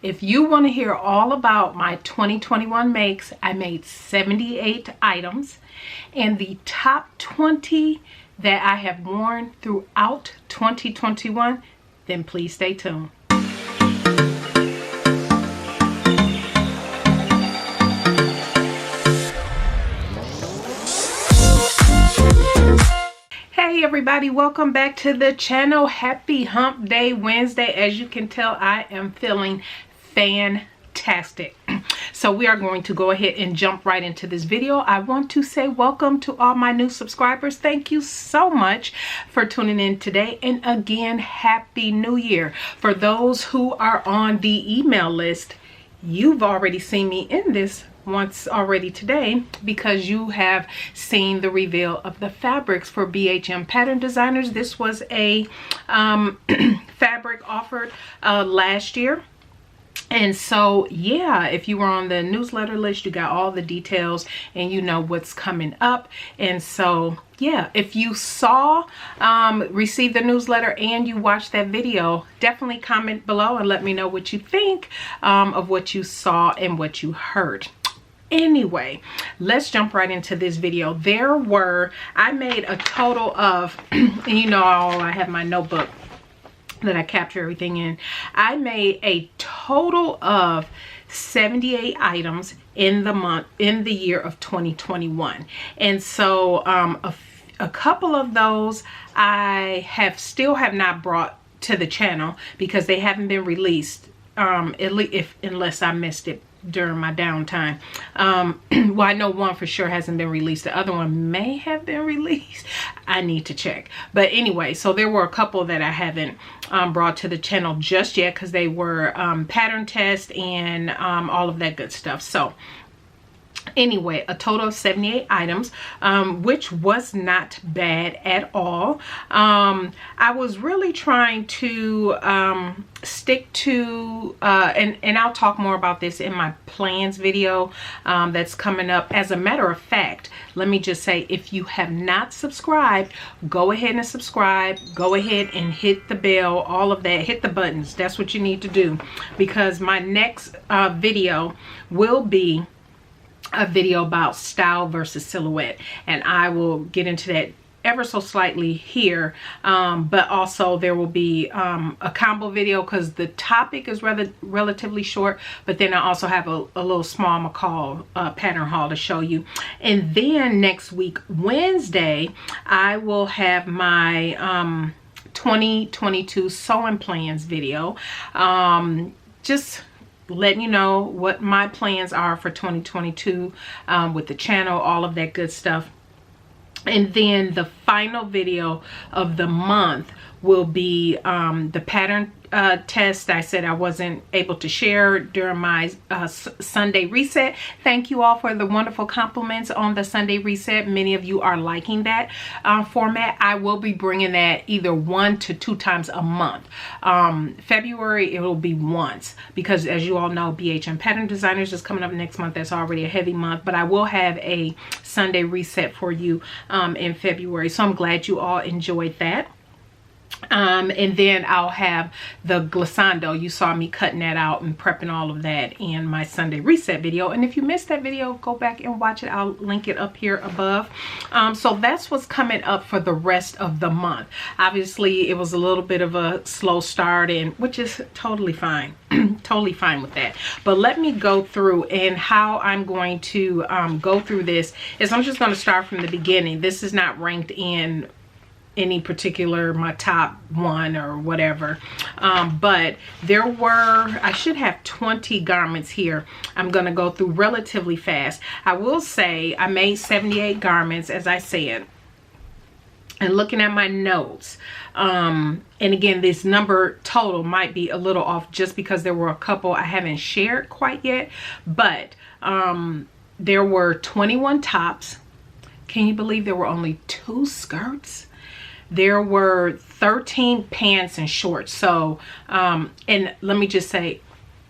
If you want to hear all about my 2021 makes, I made 78 items, and the top 20 that I have worn throughout 2021, then please stay tuned. Hey everybody, welcome back to the channel. Happy Hump Day Wednesday. As you can tell, I am feeling fantastic. So we are going to go ahead and jump right into this video. I want to say welcome to all my new subscribers. Thank you so much for tuning in today. And again, Happy New Year. For those who are on the email list, you've already seen me in this once already today because you have seen the reveal of the fabrics for BHM Pattern Designers. This was a fabric offered last year. And so, yeah, if you were on the newsletter list, you got all the details and you know what's coming up. And so, yeah, if you saw, received the newsletter and you watched that video, definitely comment below and let me know what you think of what you saw and what you heard. Anyway, let's jump right into this video. I made a total of, and you know, I have my notebook that I capture everything in. I made a total of 78 items in the year of 2021. And so a couple of those I still have not brought to the channel because they haven't been released, unless I missed it during my downtime. Well, I know one for sure hasn't been released. The other one may have been released. I need to check. But anyway, so there were a couple that I haven't brought to the channel just yet because they were pattern test and all of that good stuff. So anyway, a total of 78 items, which was not bad at all. I was really trying to stick to, and I'll talk more about this in my plans video that's coming up. As a matter of fact, let me just say, if you have not subscribed, go ahead and subscribe. Go ahead and hit the bell, all of that. Hit the buttons. That's what you need to do, because my next video will be a video about style versus silhouette, and I will get into that ever so slightly here, but also there will be a combo video because the topic is relatively short, but then I also have a little small McCall pattern haul to show you. And then next week Wednesday I will have my 2022 sewing plans video, just letting you know what my plans are for 2022 with the channel, all of that good stuff. And then the final video of the month will be the pattern test I said I wasn't able to share during my Sunday reset. Thank you all for the wonderful compliments on the Sunday reset. Many of you are liking that format. I will be bringing that either 1 to 2 times a month. February it will be once, because as you all know, BHM Pattern Designers is coming up next month. That's already a heavy month, but I will have a Sunday reset for you in February. So I'm glad you all enjoyed that. And then I'll have the glissando. You saw me cutting that out and prepping all of that in my Sunday reset video. And if you missed that video, go back and watch it. I'll link it up here above. So that's what's coming up for the rest of the month. Obviously, it was a little bit of a slow start, and which is totally fine. Totally fine with that. But let me go through, and how I'm going to go through this is I'm just going to start from the beginning. This is not ranked in any particular, my top one or whatever, but there were, I should have 20 garments here. I'm gonna go through relatively fast. I will say I made 78 garments, as I said, and looking at my notes, and again, this number total might be a little off just because there were a couple I haven't shared quite yet, but there were 21 tops. Can you believe there were only 2 skirts? There were 13 pants and shorts. So, and let me just say,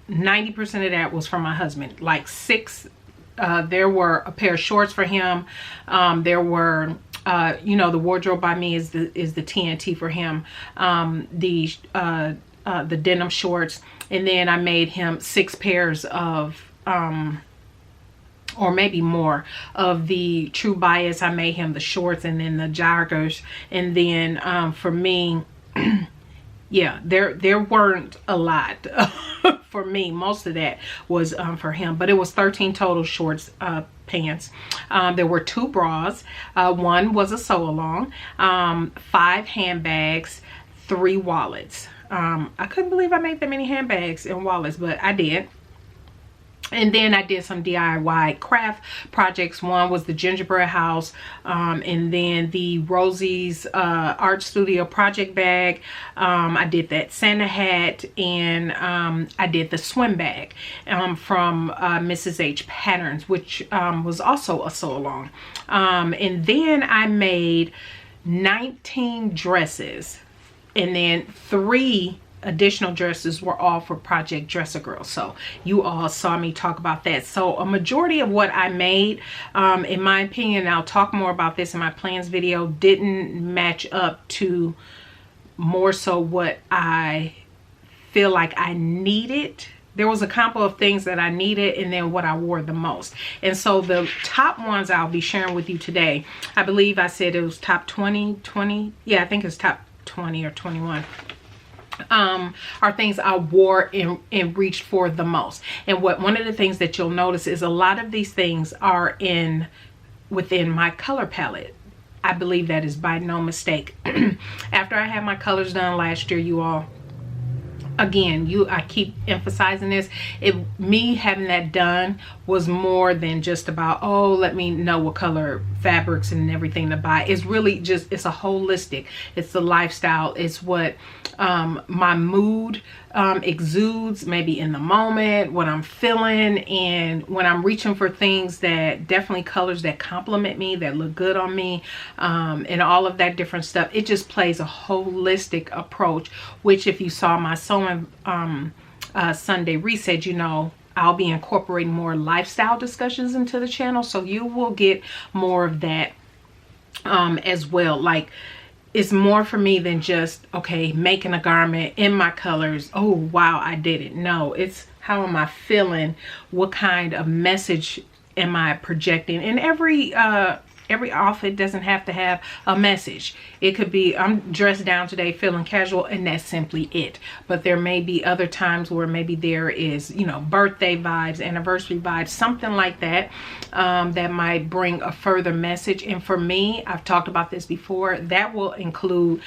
90% of that was for my husband. Like 6, there were a pair of shorts for him. There were, you know, the wardrobe by me is the TNT for him. The the denim shorts, and then I made him 6 pairs of or maybe more of the True Bias. I made him the shorts and then the joggers. And then for me, yeah, there weren't a lot for me. Most of that was for him, but it was 13 total shorts, pants. There were 2 bras, 1 was a sew along, 5 handbags, 3 wallets. I couldn't believe I made that many handbags and wallets, but I did. And then I did some DIY craft projects. One was the gingerbread house, and then the Rosie's art studio project bag. I did that Santa hat, and I did the swim bag from Mrs. H Patterns, which was also a sew along. And then I made 19 dresses, and then 3 additional dresses were all for Project Dresser Girl. So you all saw me talk about that. So a majority of what I made, in my opinion, and I'll talk more about this in my plans video, didn't match up to more so what I feel like I needed. There was a couple of things that I needed, and then what I wore the most. And so the top ones I'll be sharing with you today, I believe I said it was top 20. Yeah, I think it's top 20 or 21. Are things I wore and reached for the most. And one of the things that you'll notice is a lot of these things are within my color palette. I believe that is by no mistake. After I had my colors done last year, you all, again, I keep emphasizing this. Me having that done was more than just about, oh, let me know what color fabrics and everything to buy. It's really just, it's a holistic, it's the lifestyle, it's what my mood exudes, maybe in the moment, what I'm feeling, and when I'm reaching for things that definitely colors that complement me, that look good on me, and all of that different stuff. It just plays a holistic approach, which if you saw my sewing Sunday reset, you know I'll be incorporating more lifestyle discussions into the channel, so you will get more of that as well. Like, it's more for me than just, okay, making a garment in my colors. Oh, wow, I did it. No, it's how am I feeling? What kind of message am I projecting? And every outfit doesn't have to have a message. It could be, I'm dressed down today feeling casual, and that's simply it. But there may be other times where maybe there is, you know, birthday vibes, anniversary vibes, something like that, that might bring a further message. And for me, I've talked about this before, that will include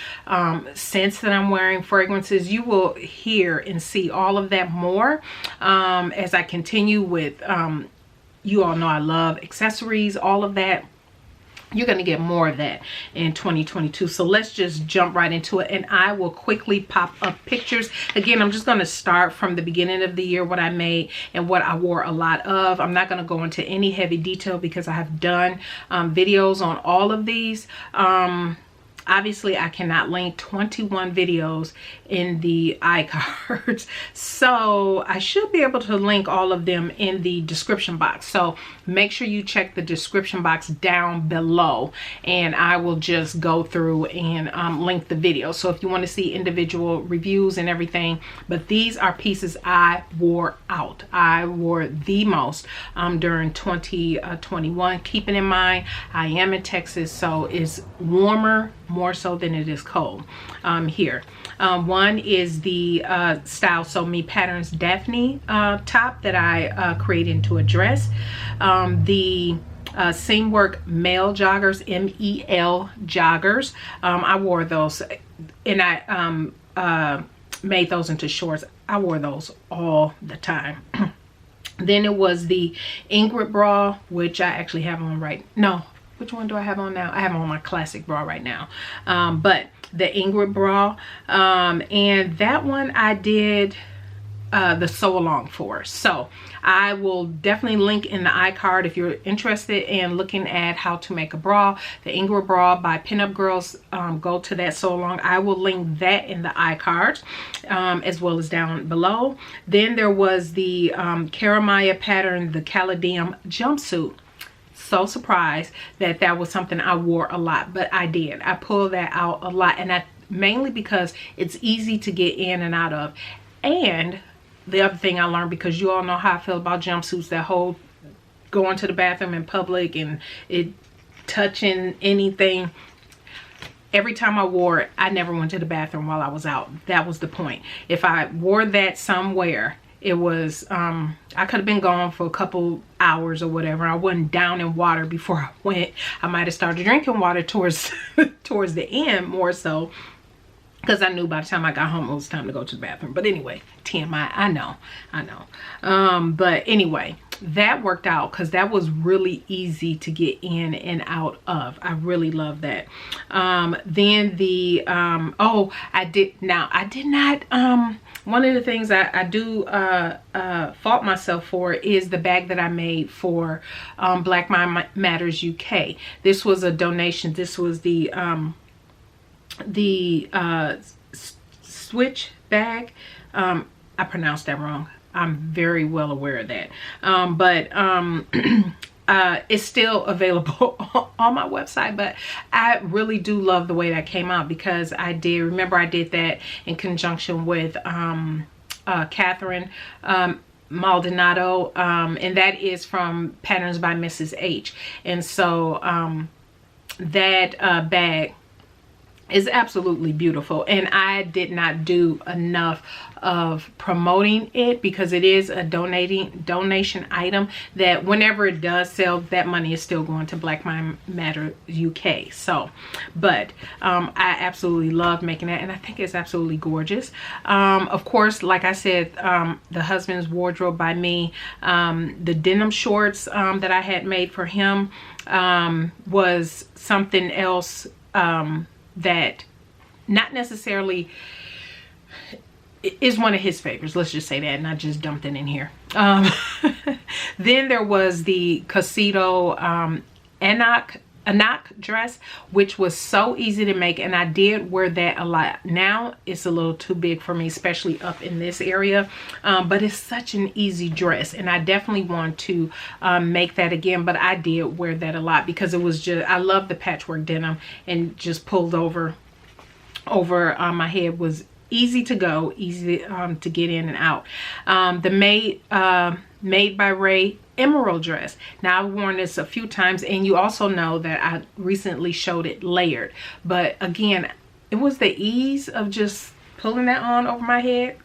scents that I'm wearing, fragrances. You will hear and see all of that more as I continue with, you all know I love accessories, all of that. You're going to get more of that in 2022. So let's just jump right into it, and I will quickly pop up pictures. Again, I'm just going to start from the beginning of the year, what I made and what I wore a lot of. I'm not going to go into any heavy detail because I have done videos on all of these. Obviously, I cannot link 21 videos in the iCards, so I should be able to link all of them in the description box. So make sure you check the description box down below, and I will just go through and link the video. So if you want to see individual reviews and everything, but these are pieces I wore out. I wore the most during 2021. Keeping in mind, I am in Texas, so it's warmer more so than it is cold here. One is the Style So Me Patterns Daphne top that I created into a dress. The Seam Work Male Joggers, M-E-L joggers. I wore those, and I made those into shorts. I wore those all the time. Then it was the Ingrid bra, which I actually have on which one do I have on now? I have on my classic bra right now. But the Ingrid bra, and that one I did the sew along for. So I will definitely link in the iCard if you're interested in looking at how to make a bra. The Ingrid bra by Pinup Girls, go to that sew along. I will link that in the iCard as well as down below. Then there was the Karamaya pattern, the Caladium jumpsuit. So surprised that that was something I wore a lot, but I did. I pulled that out a lot, and mainly because it's easy to get in and out of. And the other thing I learned, because you all know how I feel about jumpsuits, that whole going to the bathroom in public and it touching anything. Every time I wore it, I never went to the bathroom while I was out. That was the point. If I wore that somewhere, it was, I could have been gone for a couple hours or whatever. I wasn't down in water before I went. I might have started drinking water towards towards the end more so, because I knew by the time I got home it was time to go to the bathroom. But anyway, TMI, I know. But anyway, that worked out because that was really easy to get in and out of. I really love that. Then the oh, I did not one of the things I do fault myself for is the bag that I made for Black Matters UK. This was a donation. This was the switch bag. I pronounced that wrong. I'm very well aware of that. It's still available on my website, but I really do love the way that came out, because I did that in conjunction with Catherine Maldonado, and that is from Patterns by Mrs. H. And so that bag is absolutely beautiful, and I did not do enough of promoting it because it is a donation item that whenever it does sell, that money is still going to Black Matter UK. So but I absolutely love making that, and I think it's absolutely gorgeous. Of course, like I said, the husband's wardrobe by me, the denim shorts that I had made for him was something else that not necessarily is one of his favorites. Let's just say that, and I just dumped it in here. Then there was the Cosito Anak dress, which was so easy to make, and I did wear that a lot. Now it's a little too big for me, especially up in this area, but it's such an easy dress, and I definitely want to make that again. But I did wear that a lot because it was just, I love the patchwork denim, and just pulled over my head was easy to go, easy to get in and out. The Made by Ray emerald dress. Now I've worn this a few times, and you also know that I recently showed it layered, but again, it was the ease of just pulling that on over my head,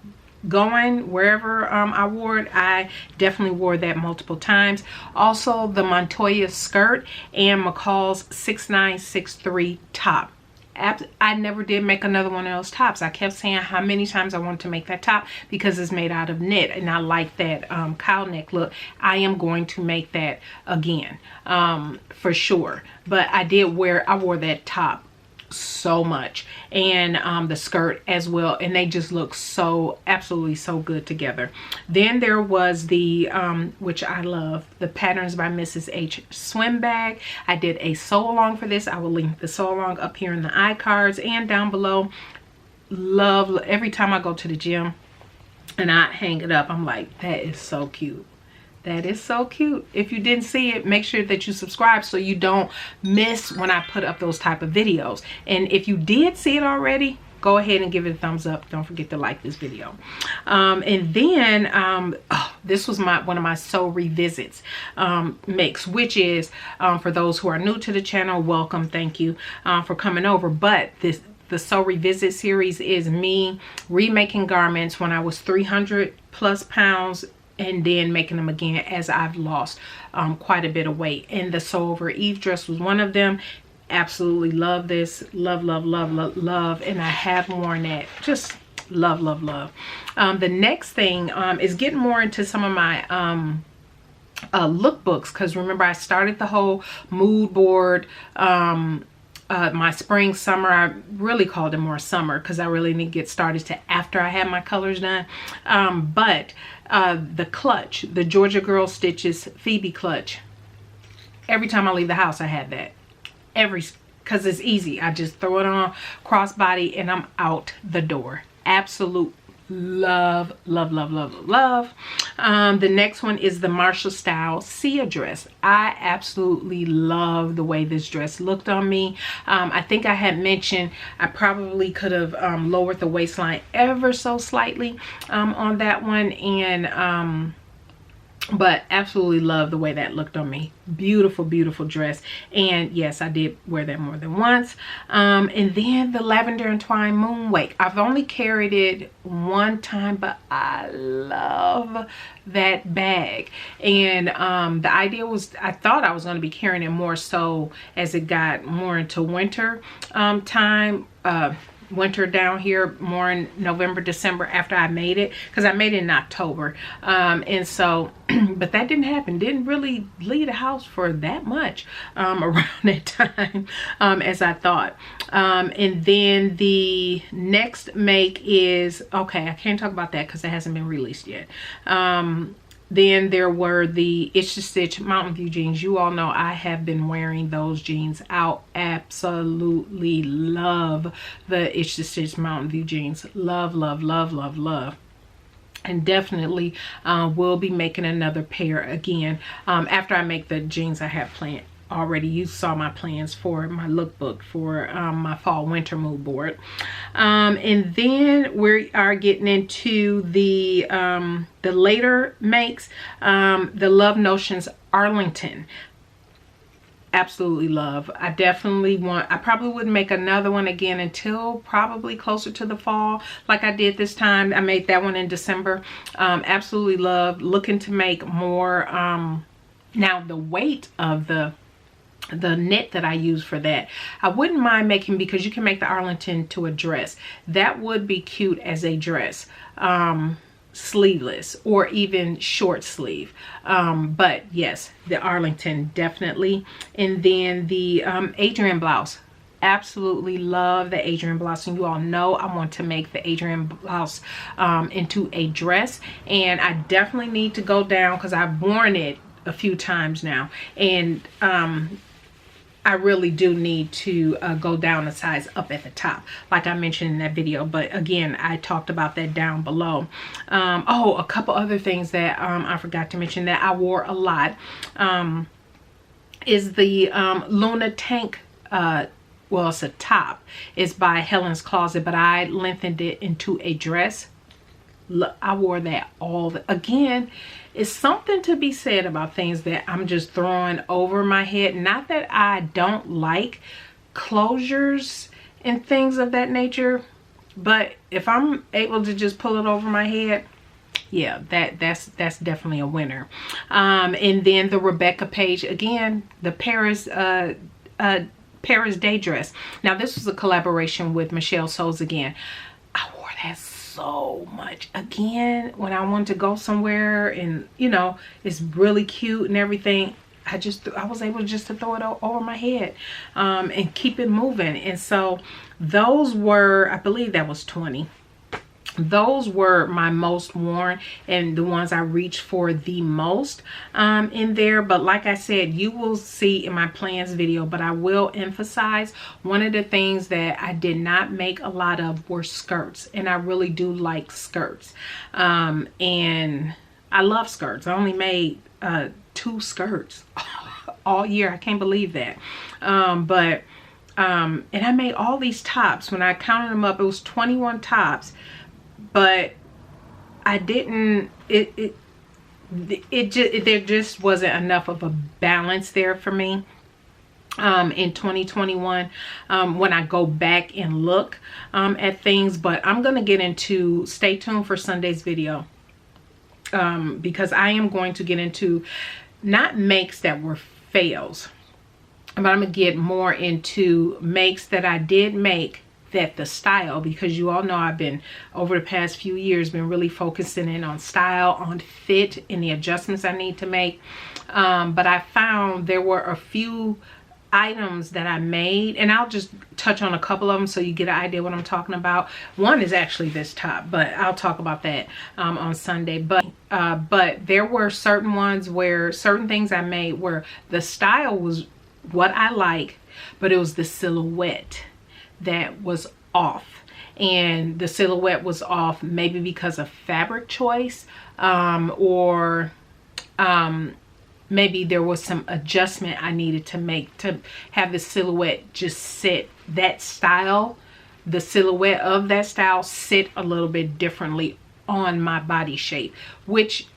going wherever I wore it. I definitely wore that multiple times. Also the Montoya skirt and McCall's 6963 top. I never did make another one of those tops. I kept saying how many times I wanted to make that top because it's made out of knit, and I like that cowl neck look. I am going to make that again for sure. But I wore that top so much, and the skirt as well, and they just look so absolutely so good together. Then there was the which I love, the Patterns by Mrs. H swim bag. I did a sew along for this. I will link the sew along up here in the iCards and down below. Love, every time I go to the gym and I hang it up, I'm like, that is so cute. That is so cute. If you didn't see it, make sure that you subscribe so you don't miss when I put up those type of videos. And if you did see it already, go ahead and give it a thumbs up. Don't forget to like this video. And then this was one of my Sew Revisits mix, which is for those who are new to the channel, welcome. Thank you for coming over. But the Sew Revisit series is me remaking garments when I was 300+ pounds, and then making them again as I've lost quite a bit of weight. And the Sew Over Eve dress was one of them. Absolutely love this. Love, love, love, love, love. And I have worn that. Just love, love, love. The next thing is getting more into some of my lookbooks, because remember I started the whole mood board, my spring summer. I really called it more summer because I really didn't get started to after I had my colors done. But the clutch, the Georgia Girl Stitches Phoebe clutch, every time I leave the house I have that, because it's easy. I just throw it on crossbody and I'm out the door. Absolute love, love, love, love, love. The next one is the Marshall style Sia dress. I absolutely love the way this dress looked on me. I think I had mentioned I probably could have lowered the waistline ever so slightly on that one, and but absolutely love the way that looked on me. Beautiful, beautiful dress. And yes, I did wear that more than once. And then the Lavender and Twine Moonwake. I've only carried it one time, but I love that bag. And the idea was, I thought I was going to be carrying it more so as it got more into winter time. Winter down here more in November, December, after I made it, because I made it in October, and so but that didn't happen. Didn't really leave the house for that much around that time as I thought. And then the next make is, okay, I can't talk about that because it hasn't been released yet. Then there were the Itch to Stitch Mountain View jeans. You all know I have been wearing those jeans out. Absolutely love the Itch to Stitch Mountain View jeans. Love, love, love, love, love. And definitely will be making another pair again after I make the jeans I have planned already. You saw my plans for my lookbook for my fall winter mood board. And then we are getting into the later makes, the Love Notions Arlington. Absolutely love. I definitely want, I probably wouldn't make another one again until probably closer to the fall like I did this time. I made that one in December. Absolutely love. Looking to make more. Now the weight of the knit that I use for that, I wouldn't mind making, because you can make the Arlington to a dress. That would be cute as a dress, sleeveless or even short sleeve. But yes, the Arlington definitely. And then the Adrian blouse. Absolutely love the Adrian blouse, and you all know I want to make the Adrian blouse into a dress, and I definitely need to go down because I've worn it a few times now, and I really do need to go down a size up at the top, like I mentioned in that video. But again, I talked about that down below. Oh, a couple other things that I forgot to mention that I wore a lot is the Luna tank. Well, it's a top. It's by Helen's Closet, but I lengthened it into a dress. I wore that again, it's something to be said about things that I'm just throwing over my head. Not that I don't like closures and things of that nature, but if I'm able to just pull it over my head, yeah, that's definitely a winner. And then the Rebecca Page, again, the Paris Day dress. Now this was a collaboration with Michelle Souls again. I wore that so much again when I wanted to go somewhere, and you know, it's really cute and everything. I was able just to throw it over my head and keep it moving. And so those were, I believe that was 20. Those were my most worn and the ones I reached for the most in there. But like I said, you will see in my plans video, but I will emphasize one of the things that I did not make a lot of were skirts, and I really do like skirts, and I love skirts. I only made 2 skirts all year. I can't believe that. And I made all these tops. When I counted them up, it was 21 tops. But I didn't, there just wasn't enough of a balance there for me in 2021 when I go back and look at things. But I'm going to get into, stay tuned for Sunday's video, because I am going to get into not makes that were fails, but I'm going to get more into makes that I did make that the style, because you all know I've been over the past few years been really focusing in on style, on fit, and the adjustments I need to make. But I found there were a few items that I made, and I'll just touch on a couple of them so you get an idea what I'm talking about. One is actually this top, but I'll talk about that on Sunday. But there were certain ones where certain things I made where the style was what I like, but it was the silhouette that was off. and the silhouette was off, maybe because of fabric choice, or maybe there was some adjustment I needed to make to have the silhouette just sit, that style, the silhouette of that style sit a little bit differently on my body shape, which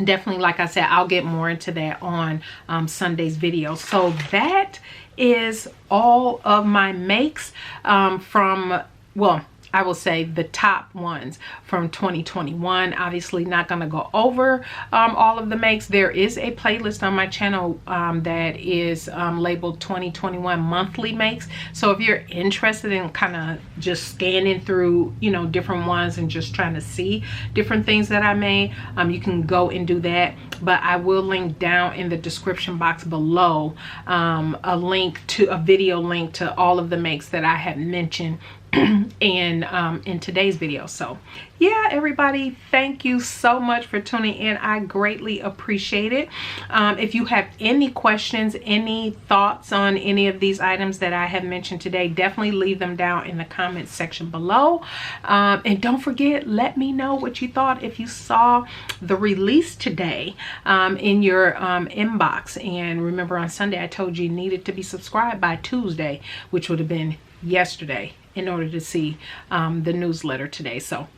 definitely, like I said, I'll get more into that on Sunday's video. So that is all of my makes from, well, I will say the top ones from 2021. Obviously not going to go over all of the makes. There is a playlist on my channel that is labeled 2021 monthly makes. So if you're interested in kind of just scanning through, you know, different ones and just trying to see different things that I made, you can go and do that. But I will link down in the description box below a link to a video link to all of the makes that I have mentioned and in today's video. So yeah, everybody, thank you so much for tuning in. I greatly appreciate it. If you have any questions, any thoughts on any of these items that I have mentioned today, definitely leave them down in the comments section below. And don't forget, let me know what you thought if you saw the release today in your inbox. And remember, on Sunday I told you needed to be subscribed by Tuesday, which would have been yesterday, in order to see the newsletter today. So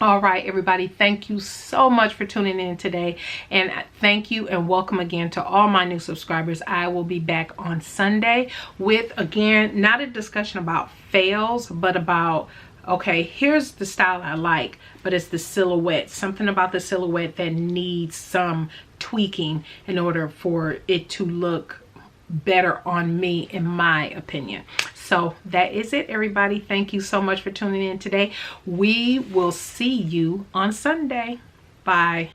all right, everybody, thank you so much for tuning in today, and thank you and welcome again to all my new subscribers. I will be back on Sunday with, again, not a discussion about fails, but about, okay, here's the style I like, but it's the silhouette, something about the silhouette that needs some tweaking in order for it to look better on me, in my opinion. So that is it, everybody. Thank you so much for tuning in today. We will see you on Sunday. Bye.